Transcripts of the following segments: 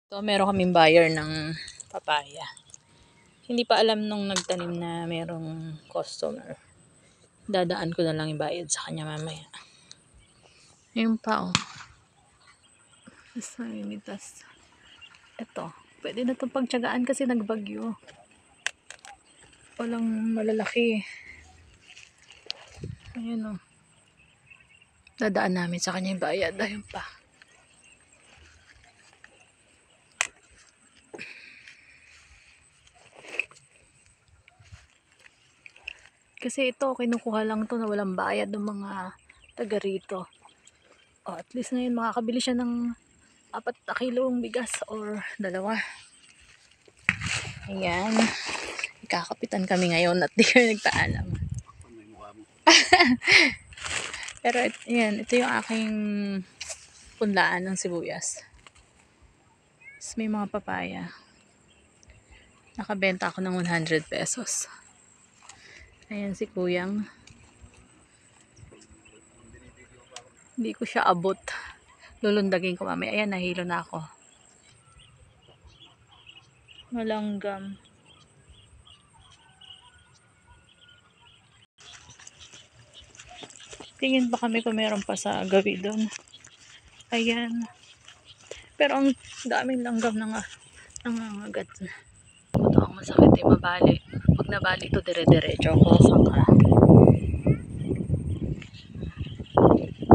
So, meron kaming buyer ng papaya. Hindi pa alam nung nagtanim na merong customer. Dadaan ko na lang yung bayad sa kanya mamaya. Ayun pa, oh. Mas malimitas. Ito. Pwede na itong pagtsagaan kasi nagbagyo. Walang malalaki. Ayun, oh. Dadaan namin sa kanya yung bayad. Ayun pa. Kasi ito, kinukuha lang to na walang bayad ng mga taga rito. O, at least ngayon makakabili siya ng 4 na kilong bigas or 2. Ayan. Kakapitan kami ngayon at di kami nagpaalam. Pero ayan, ito yung aking punlaan ng sibuyas. Tapos may mga papaya. Nakabenta ako ng 100 pesos. Ayan si kuyang. Hindi ko siya abot. Lulundagin ko mamaya. Ayan, nahilo na ako. Malanggam. Tingin pa kami kung meron pa sa gabi doon. Ayan. Pero ang daming langgam na nangangagat. Ito ang masakit eh, mabali. Pag nabali ito, dire-diretso ako sa sangka.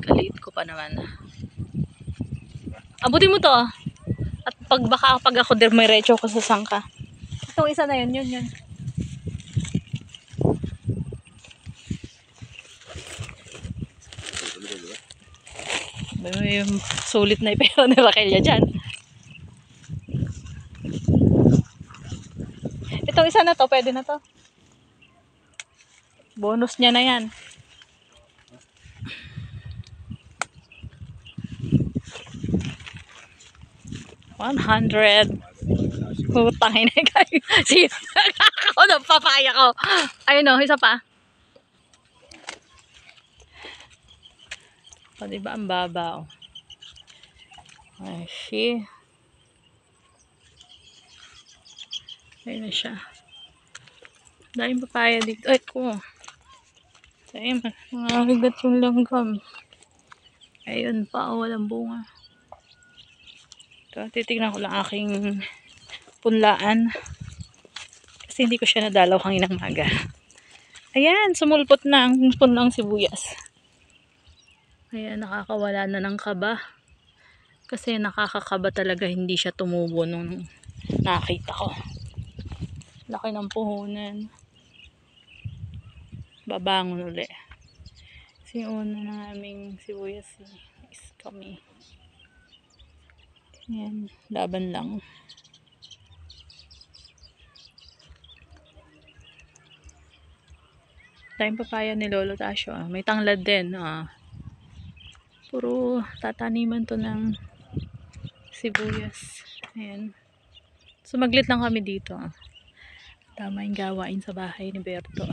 Kaliit ko pa naman. Abutin mo to. At pag ako dire-diretso ako sa sangka. Itong isa na yun. May sulit na ipero ni Raquel dyan. Itong isa na to, pwede na to. Bonus niya na yan. $100. Putangin na kayo. Sino ako ng papaya ko? Ayun o, isa pa. O, diba ang baba o. Ay, see. Ayun na siya. Daming papaya dito. Ay, ko. Ayun, nangahigat yung langgam. Ayun pa, oh, walang bunga. So, titignan ko lang aking punlaan. Kasi hindi ko siya nadalaw kanginang maga. Ayan, sumulpot na ang punlang sibuyas. Ayan, nakakawala na ng kaba. Kasi nakakakaba talaga, hindi siya tumubo nung nakita ko. Laki ng puhunan. Babangon uli. Kasi yung una naming sibuyas is kami. Ayan, laban lang. Tayong papaya ni Lolo Tasyo. May tanglad din. Puro tataniman to ng sibuyas. Ayan. Sumaglit lang kami dito. Tama yung gawain sa bahay ni Berto.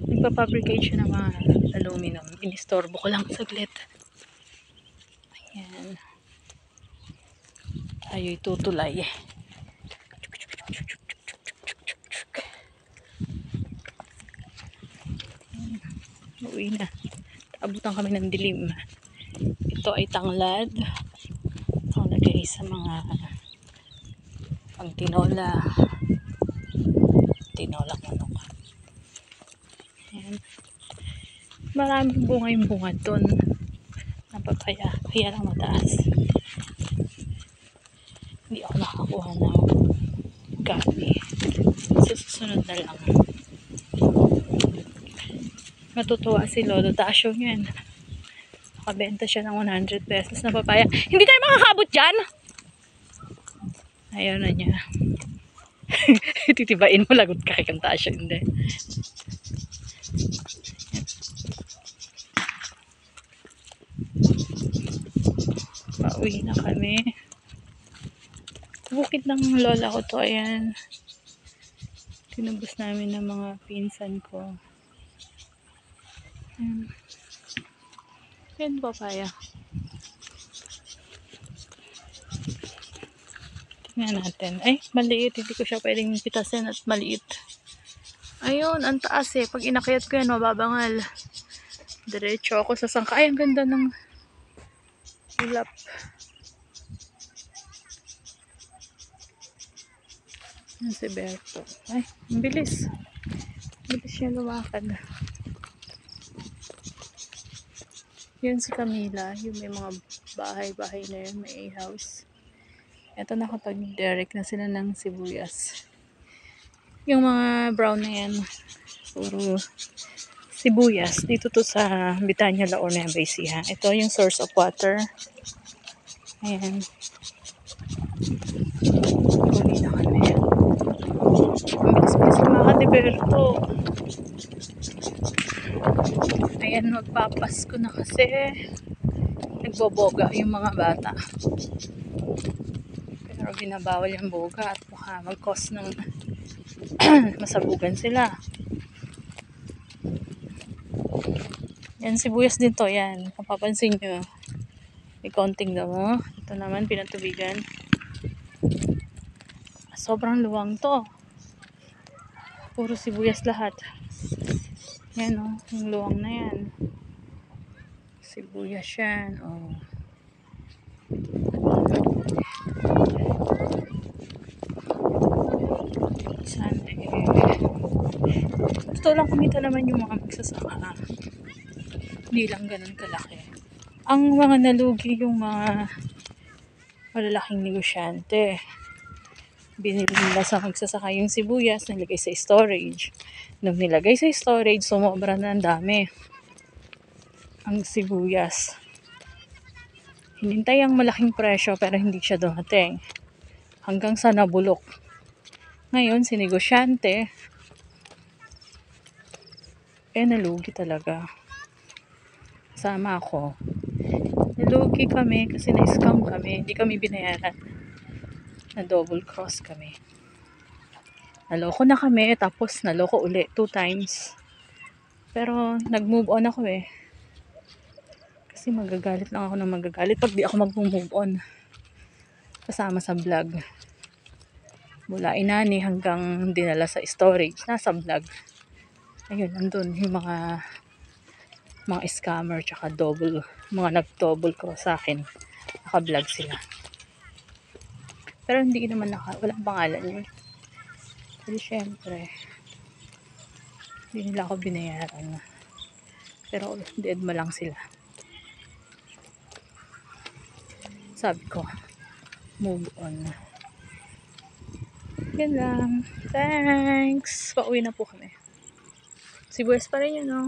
Nagpa-fabricate siya ng mga aluminum. Inistorbo ko lang saglit. Ayan. Tayo'y tutulay. Uwi na. Abutan kami ng dilim. Ito ay tanglad. Ang lagay sa mga pang tinola manok. Ayan. Maraming bunga yung bunga doon. Napapaya. Kaya lang mataas. Hindi ako nakakuha ng gabi. Susunod na lang. Matutuwa si Lolo Tasyo yan. Nakabenta siya ng 100 pesos na papaya. Hindi tayo makakabot dyan! Ayaw na niya. Titibain mo, lagot ka kay Tasyo. Hindi. Pauwi na kami. Bukid ng lola ko to. Ayan. Tinubos namin ng mga pinsan ko. Ayan. Ayan papaya. Tingnan natin. Ay, maliit. Hindi ko siya pwedeng pitasin at maliit. Ayun, ang taas eh. Pag inakyat ko yan, mababangal. Diretso ako sa sangka. Ay, ang ganda ng ulap. Yan si Berto. Ay, ang bilis. Bilis niya lumakad. Yun si Camila. Yung may mga bahay-bahay na yun. May house. Ito nakapag-direct na sila ng sibuyas. Yung mga brown na yan. Puro sibuyas. Dito to sa Bitanya, La Nueva Ecija. Ito yung source of water. Ayan. Huli na kami. Ang bilis-bilis lumakad ni Berto. Ayan, magpapasko na kasi nagboboga yung mga bata. Pero binabawal yung boga at baka mag-cause ng masabugan sila. Yan, sibuyas din to. Yan, kung papansin nyo, may konting damo. Ito naman, pinatubigan. Sobrang luwang to. Puro sibuyas lahat. Yan o, yung luwang na yan. Sibuyas yan. Oh. Sana totoo lang, kumita naman yung mga magsasaka. Hindi lang ganun kalaki. Ang mga nalugi yung mga malalaking negosyante. Binili nila sa magsasaka yung sibuyas, nilagay sa storage. Nung nilagay sa storage, sumobra na ang dami. Ang sibuyas. Hinintay ang malaking presyo pero hindi siya dumating. Hanggang sa nabulok. Ngayon, si negosyante, nalugi talaga. Kasama ako. Nalugi kami kasi na-scam kami. Hindi kami binayaran. Na double cross kami. Naloko na kami, tapos naloko uli 2 times. Pero nag-move on ako eh. Kasi magagalit lang ako ng magagalit pag di ako mag-move on. Kasama sa vlog. Mula inani hanggang dinala sa storage, nasa vlog. Ayun, nandun yung mga scammer tsaka mga nag-double cross sa akin. Naka-vlog sila. Pero hindi naman walang pangalan yun. Kasi syempre, hindi nila ako binayaran. Pero dead ma lang sila. Sabi ko, move on. Yan lang. Thanks! Pauwi na po kami. Sibuyas pa rin yun, no?